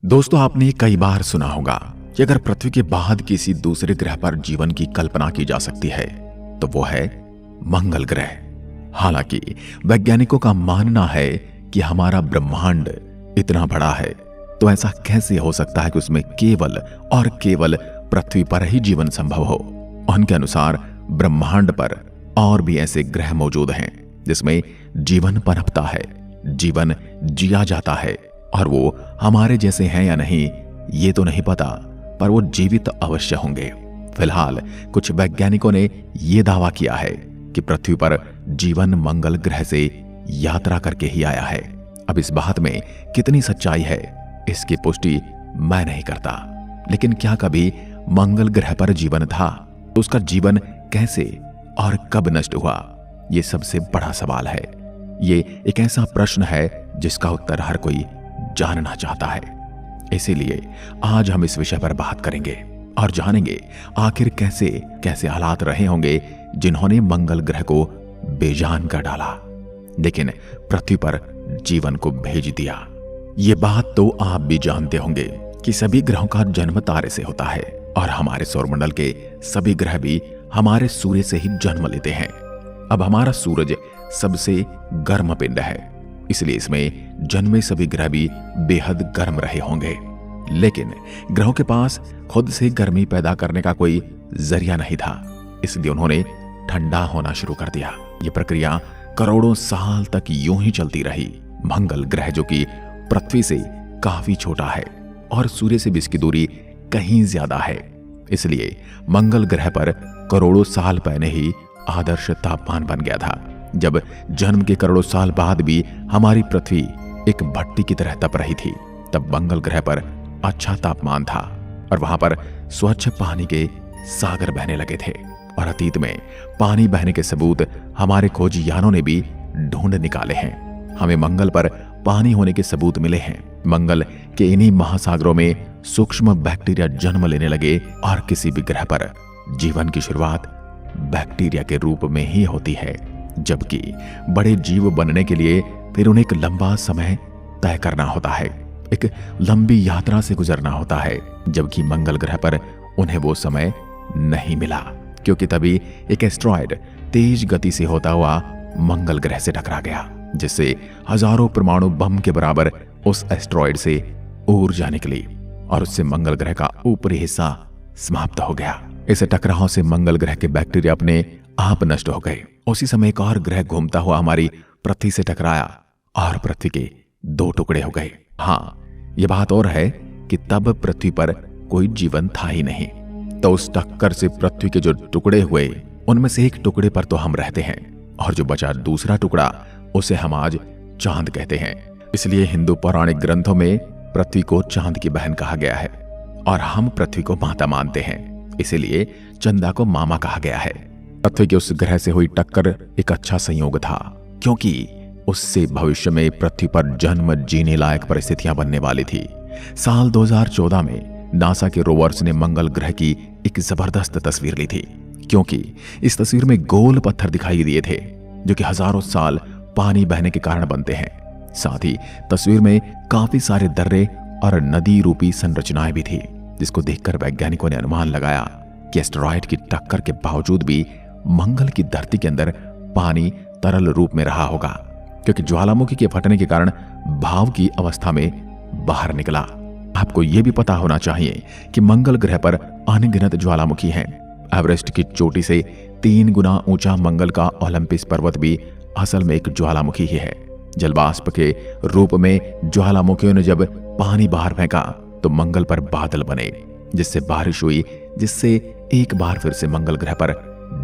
दोस्तों, आपने कई बार सुना होगा कि अगर पृथ्वी के बाद किसी दूसरे ग्रह पर जीवन की कल्पना की जा सकती है तो वो है मंगल ग्रह। हालांकि वैज्ञानिकों का मानना है कि हमारा ब्रह्मांड इतना बड़ा है तो ऐसा कैसे हो सकता है कि उसमें केवल और केवल पृथ्वी पर ही जीवन संभव हो। उनके अनुसार ब्रह्मांड पर और भी ऐसे ग्रह मौजूद हैं जिसमें जीवन पनपता है, जीवन जिया जाता है, और वो हमारे जैसे हैं या नहीं ये तो नहीं पता, पर वो जीवित अवश्य होंगे। फिलहाल कुछ वैज्ञानिकों ने यह दावा किया है कि पृथ्वी पर जीवन मंगल ग्रह से यात्रा करके ही आया है। अब इस बात में कितनी सच्चाई है इसकी पुष्टि मैं नहीं करता, लेकिन क्या कभी मंगल ग्रह पर जीवन था तो उसका जीवन कैसे और कब नष्ट हुआ, ये सबसे बड़ा सवाल है। ये एक ऐसा प्रश्न है जिसका उत्तर हर कोई जानना चाहता है। इसीलिए आज हम इस विषय पर बात करेंगे और जानेंगे आखिर कैसे कैसे हालात रहे होंगे जिन्होंने मंगल ग्रह को बेजान कर डाला, लेकिन पृथ्वी पर जीवन को भेज दिया। ये बात तो आप भी जानते होंगे कि सभी ग्रहों का जन्म तारे से होता है और हमारे सौरमंडल के सभी ग्रह भी हमारे सूर्य से ही जन्म लेते हैं। अब हमारा सूरज सबसे गर्म पिंड है, इसलिए इसमें जन्मे सभी ग्रह भी बेहद गर्म रहे होंगे। लेकिन ग्रहों के पास खुद से गर्मी पैदा करने का कोई जरिया नहीं था, इसलिए उन्होंने ठंडा होना शुरू कर दिया। यह प्रक्रिया करोड़ों साल तक यूं ही चलती रही। मंगल ग्रह जो कि पृथ्वी से काफी छोटा है और सूर्य से भी इसकी दूरी कहीं ज्यादा है, इसलिए मंगल ग्रह पर करोड़ों साल पहले ही आदर्श तापमान बन गया था। जब जन्म के करोड़ों साल बाद भी हमारी पृथ्वी एक भट्टी की तरह तप रही थी, तब मंगल ग्रह पर अच्छा तापमान था और वहां पर स्वच्छ पानी के सागर बहने लगे थे। और अतीत में पानी बहने के सबूत हमारे खोजयानों ने भी ढूंढ निकाले हैं। हमें मंगल पर पानी होने के सबूत मिले हैं। मंगल के इन्हीं महासागरों में सूक्ष्म बैक्टीरिया जन्म लेने लगे और किसी भी ग्रह पर जीवन की शुरुआत बैक्टीरिया के रूप में ही होती है, जबकि बड़े जीव बनने के लिए फिर उन्हें एक लंबा समय तय करना होता है, एक लंबी यात्रा से गुजरना होता है, जबकि मंगल ग्रह पर उन्हें वो समय नहीं मिला, क्योंकि तभी एक एस्ट्रॉयड तेज गति से होता हुआ मंगल ग्रह से टकरा गया, जिससे हजारों परमाणु बम के बराबर उस एस्ट्रॉयड से ऊर्जा निकली और उससे मंगल ग्रह का ऊपरी हिस्सा समाप्त हो गया। इस टकराव से मंगल ग्रह के बैक्टीरिया अपने आप नष्ट हो गए। उसी समय एक और ग्रह घूमता हुआ हमारी पृथ्वी से टकराया और पृथ्वी के दो टुकड़े हो गए। हाँ, यह बात और है कि तब पृथ्वी पर कोई जीवन था ही नहीं, तो उस टक्कर से पृथ्वी के जो टुकड़े हुए उनमें से एक टुकड़े पर तो हम रहते हैं और जो बचा दूसरा टुकड़ा उसे हम आज चांद कहते हैं। इसलिए हिंदू पौराणिक ग्रंथों में पृथ्वी को चांद की बहन कहा गया है और हम पृथ्वी को माता मानते हैं, इसीलिए चंदा को मामा कहा गया है। पृथ्वी के उस ग्रह से हुई टक्कर एक अच्छा संयोग था, क्योंकि उससे भविष्य में पृथ्वी पर जन्म जीने लायक परिस्थितियां बनने वाली थी। साल 2014 में नासा के रोवर्स ने मंगल ग्रह की एक जबरदस्त तस्वीर ली थी, क्योंकि इस तस्वीर में गोल पत्थर दिखाई दिए थे जो कि हजारों साल पानी बहने के कारण बनते हैं। साथ ही तस्वीर में काफी सारे दर्रे और नदी रूपी संरचनाएं भी थी, जिसको देखकर वैज्ञानिकों ने अनुमान लगाया कि एस्टेरॉयड की टक्कर के बावजूद भी मंगल की धरती के अंदर पानी तरल रूप में रहा होगा, क्योंकि ज्वालामुखी के फटने के कारण भाव की अवस्था में बाहर निकला। आपको यह भी पता होना चाहिए कि मंगल ग्रह पर अनगिनत ज्वालामुखी हैं। एवरेस्ट की चोटी से 3 गुना ऊंचा मंगल का ओलंपस पर्वत भी असल में एक ज्वालामुखी ही है। जलवाष्प के रूप में ज्वालामुखियों ने जब पानी बाहर फेंका तो मंगल पर बादल बने, जिससे बारिश हुई, जिससे एक बार फिर से मंगल ग्रह पर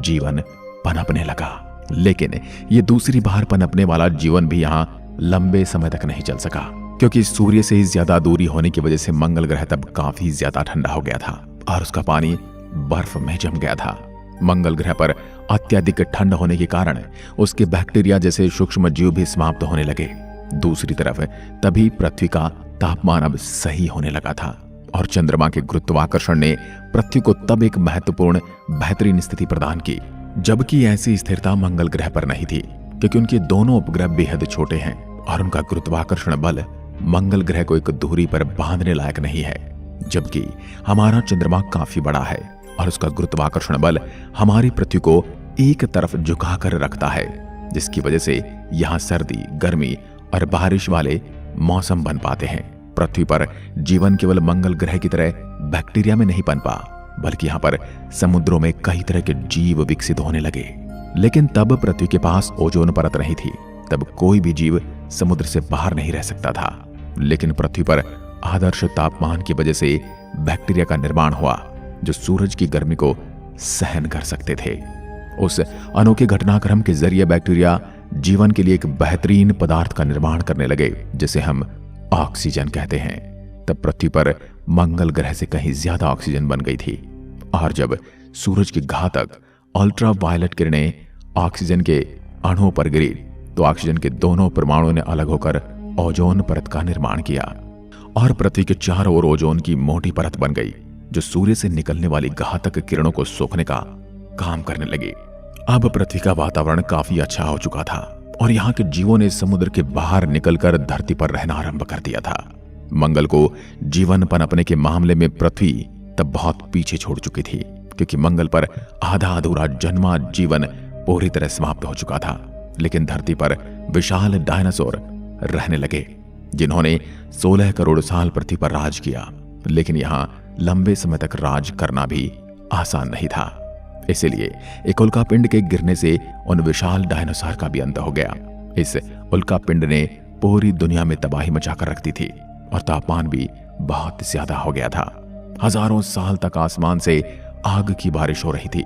जीवन पनपने लगा। लेकिन ये दूसरी बार पनपने वाला जीवन भी यहाँ लंबे समय तक नहीं चल सका, क्योंकि सूर्य से ज्यादा दूरी होने की वजह से मंगल ग्रह तब काफी ज्यादा ठंडा हो गया था और उसका पानी बर्फ में जम गया था। मंगल ग्रह पर अत्यधिक ठंड होने के कारण उसके बैक्टीरिया जैसे सूक्ष्म जीव भी समाप्त होने लगे। दूसरी तरफ तभी पृथ्वी का तापमान अब सही होने लगा था और चंद्रमा के गुरुत्वाकर्षण ने पृथ्वी को तब एक महत्वपूर्ण बेहतरीन स्थिति प्रदान की, जबकि ऐसी स्थिरता मंगल ग्रह पर नहीं थी, क्योंकि उनके दोनों उपग्रह बेहद छोटे हैं और उनका गुरुत्वाकर्षण बल मंगल ग्रह को एक धुरी पर बांधने लायक नहीं है, जबकि हमारा चंद्रमा काफी बड़ा है और उसका गुरुत्वाकर्षण बल हमारी पृथ्वी को एक तरफ झुकाकर रखता है, जिसकी वजह से यहाँ सर्दी, गर्मी और बारिश वाले मौसम बन पाते हैं। पृथ्वी पर जीवन केवल मंगल ग्रह की तरह बैक्टीरिया में नहीं पनपा, बल्कि यहाँ पर समुद्रों में कई तरह के जीव विकसित होने लगे। लेकिन तब पृथ्वी के पास ओजोन परत नहीं थी, तब कोई भी जीव समुद्र से बाहर नहीं रह सकता था। लेकिन पृथ्वी पर आदर्श तापमान की वजह से बैक्टीरिया का निर्माण हुआ, जो सूरज की गर्मी को सहन कर सकते थे। उस अनोखे घटनाक्रम के जरिए बैक्टीरिया जीवन के लिए एक बेहतरीन पदार्थ का निर्माण करने लगे, जिसे हम ऑक्सीजन कहते हैं। तब पृथ्वी पर मंगल ग्रह से कहीं ज्यादा ऑक्सीजन बन गई थी, और जब सूरज की घातक अल्ट्रा वायलेट किरणें ऑक्सीजन के अणुओं पर गिरी, तो ऑक्सीजन के दोनों परमाणुओं ने अलग होकर ओजोन परत का निर्माण किया, और पृथ्वी के चारों ओर ओजोन की मोटी परत बन गई, जो सूर्य से निकलने वाली घातक किरणों को सोखने का काम करने लगी। अब पृथ्वी का वातावरण काफी अच्छा हो चुका था, और यहाँ के जीवों ने समुद्र के बाहर निकलकर धरती पर रहना आरंभ कर दिया था। मंगल को जीवन पनपने के मामले में पृथ्वी तब बहुत पीछे छोड़ चुकी थी, क्योंकि मंगल पर आधा अधूरा जन्मा जीवन पूरी तरह समाप्त हो चुका था। लेकिन धरती पर विशाल डायनासोर रहने लगे, जिन्होंने 16 करोड़ साल पृथ्वी पर राज किया। लेकिन यहाँ लंबे समय तक राज करना भी आसान नहीं था। इसलिए एक उल्कापिंड के गिरने से उन विशाल डायनासोर का भी अंत हो गया। इस उल्कापिंड ने पूरी दुनिया में तबाही मचाकर रखती थी, और तापमान भी बहुत ज्यादा हो गया था। हजारों साल तक आसमान से आग की बारिश हो रही थी,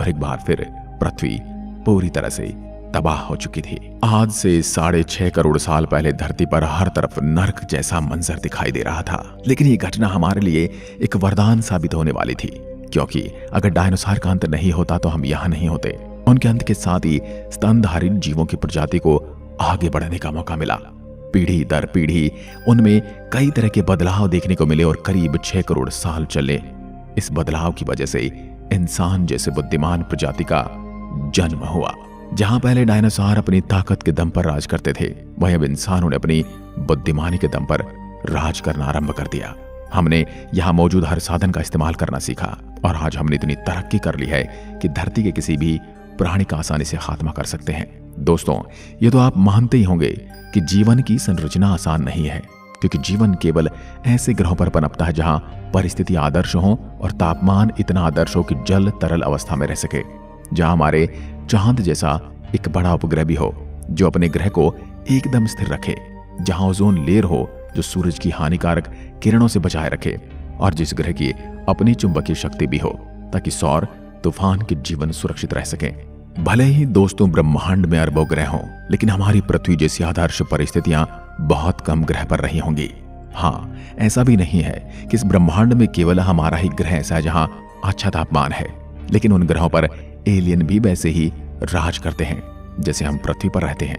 और एक बार फिर पृथ्वी पूरी तरह से तबाह हो चुकी थी। आज से 6.5 करोड़ साल पहले धरती पर हर तरफ नर्क जैसा मंजर दिखाई दे रहा था। लेकिन ये घटना हमारे लिए एक वरदान साबित होने वाली थी, क्योंकि अगर डायनासोर का अंत नहीं होता तो हम यहाँ नहीं होते। उनके अंत के साथ ही स्तनधारी जीवों की प्रजाति को आगे बढ़ने का मौका मिला। पीढ़ी दर पीढ़ी उनमें कई तरह के बदलाव देखने को मिले, और करीब 6 करोड़ साल चले। इस बदलाव की वजह से इंसान जैसे बुद्धिमान प्रजाति का जन्म हुआ। जहां पहले डायनासोर अपनी ताकत के दम पर राज करते थे, वहीं अब इंसानों ने अपनी बुद्धिमानी के दम पर राज करना आरंभ कर दिया। हमने यहाँ मौजूद हर साधन का इस्तेमाल करना सीखा, और आज हमने इतनी तरक्की कर ली है कि धरती के किसी भी प्राणी का आसानी से खात्मा कर सकते हैं। दोस्तों, ये तो आप मानते ही होंगे कि जीवन की संरचना आसान नहीं है, क्योंकि जीवन केवल ऐसे ग्रहों पर पनपता है जहां परिस्थिति आदर्श हो और तापमान इतना आदर्श हो कि जल तरल अवस्था में रह सके, जहां हमारे चांद जैसा एक बड़ा उपग्रह भी हो जो अपने ग्रह को एकदम स्थिर रखे, जहां ओजोन लेयर हो जो सूरज की हानिकारक किरणों से बचाए रखे, और जिस ग्रह की अपनी चुंबकीय शक्ति भी हो, ताकि सौर तूफान के जीवन सुरक्षित रह सके। भले ही दोस्तों ब्रह्मांड में अरबों ग्रह हों, लेकिन हमारी पृथ्वी जैसी आदर्श परिस्थितियां बहुत कम ग्रह पर रही होंगी। हाँ, ऐसा भी नहीं है कि इस ब्रह्मांड में केवल हमारा ही ग्रह ऐसा है जहां अच्छा तापमान है, लेकिन उन ग्रहों पर एलियन भी वैसे ही राज करते हैं जैसे हम पृथ्वी पर रहते हैं।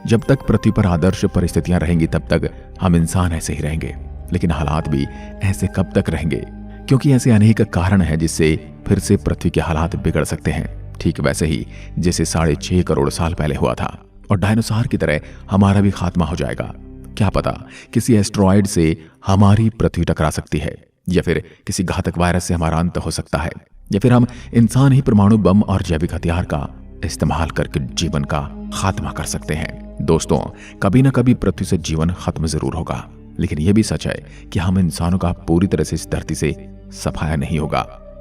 जब तक पृथ्वी पर आदर्श परिस्थितियां रहेंगी तब तक हम इंसान ऐसे ही रहेंगे, लेकिन हालात भी ऐसे कब तक रहेंगे? क्योंकि ऐसे अनेक कारण हैं जिससे फिर से पृथ्वी के हालात बिगड़ सकते हैं, ठीक वैसे ही जैसे 6.5 करोड़ साल पहले हुआ था। और डायनासोर की तरह हमारा भी खात्मा हो जाएगा। क्या पता किसी एस्ट्रॉयड से हमारी पृथ्वी टकरा सकती है, या फिर किसी घातक वायरस से हमारा अंत हो सकता है, या फिर हम इंसान ही परमाणु बम और जैविक हथियार का इस्तेमाल करके जीवन का खात्मा कर सकते हैं। दोस्तों, कभी ना कभी पृथ्वी से जीवन खत्म जरूर होगा, लेकिन यह भी सच है कि हम इंसानों का पूरी तरह से इस धरती से सफाया नहीं होगा,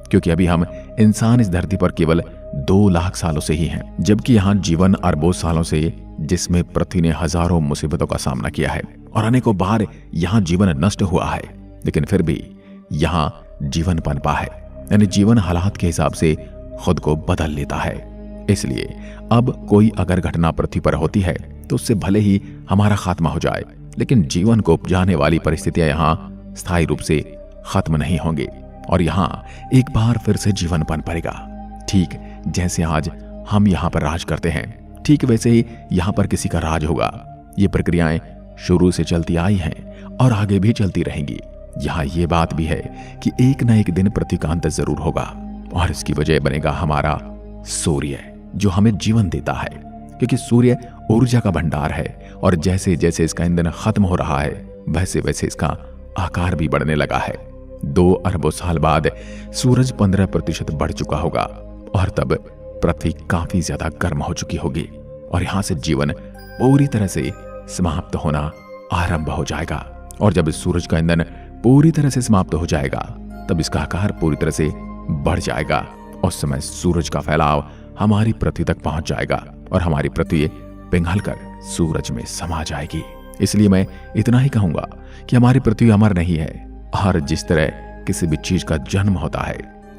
क्योंकि अभी हम इंसान इस धरती पर केवल 2 लाख सालों से ही हैं, जबकि यहाँ जीवन अरबों सालों से, जिसमें पृथ्वी ने हजारों मुसीबतों का सामना किया है और अनेकों बार यहाँ जीवन नष्ट हुआ है, लेकिन फिर भी यहाँ जीवन पनपा है। यानी जीवन हालात के हिसाब से खुद को बदल लेता है। इसलिए अब कोई अगर घटना पृथ्वी पर होती है तो उससे भले ही हमारा खात्मा हो जाए, लेकिन जीवन को उपजाने वाली परिस्थितियां यहाँ स्थायी रूप से खत्म नहीं होंगी, और यहाँ एक बार फिर से जीवन पनपेगा। ठीक जैसे आज हम यहाँ पर राज करते हैं, ठीक वैसे ही यहाँ पर किसी का राज होगा। ये प्रक्रियाएं शुरू से चलती आई हैं और आगे भी चलती रहेंगी। यहाँ ये बात भी है कि एक न एक दिन पृथ्वी का अंत जरूर होगा, और इसकी वजह बनेगा हमारा सूर्य, जो हमें जीवन देता है, क्योंकि सूर्य ऊर्जा का भंडार है, और जैसे जैसे इसका ईंधन खत्म हो रहा है वैसे वैसे इसका आकार भी बढ़ने लगा है। 2 अरबों साल बाद सूरज 15% बढ़ चुका होगा और तब पृथ्वी काफी ज्यादा गर्म हो चुकी होगी और यहां से जीवन पूरी तरह से समाप्त होना आरंभ हो जाएगा। और जब इस सूरज का ईंधन पूरी तरह से समाप्त हो जाएगा तब इसका आकार पूरी तरह से बढ़ जाएगा। उस समय सूरज का फैलाव हमारी पृथ्वी तक पहुंच जाएगा और हमारी पृथ्वी पिघलकर सूरज में समा जाएगी। इसलिए मैं इतना ही कहूंगा कि हमारी पृथ्वी अमर नहीं है और जिस तरह किसी भी चीज का जन्म होता है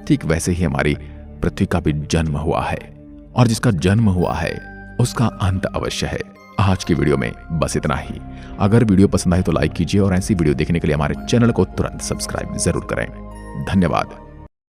ठीक वैसे ही हमारी पृथ्वी का भी जन्म हुआ है और जिसका जन्म हुआ है उसका अंत अवश्य है। आज की वीडियो में बस इतना ही। अगर वीडियो पसंद आए तो लाइक कीजिए और ऐसी वीडियो देखने के लिए हमारे चैनल को तुरंत सब्सक्राइब जरूर करें। धन्यवाद।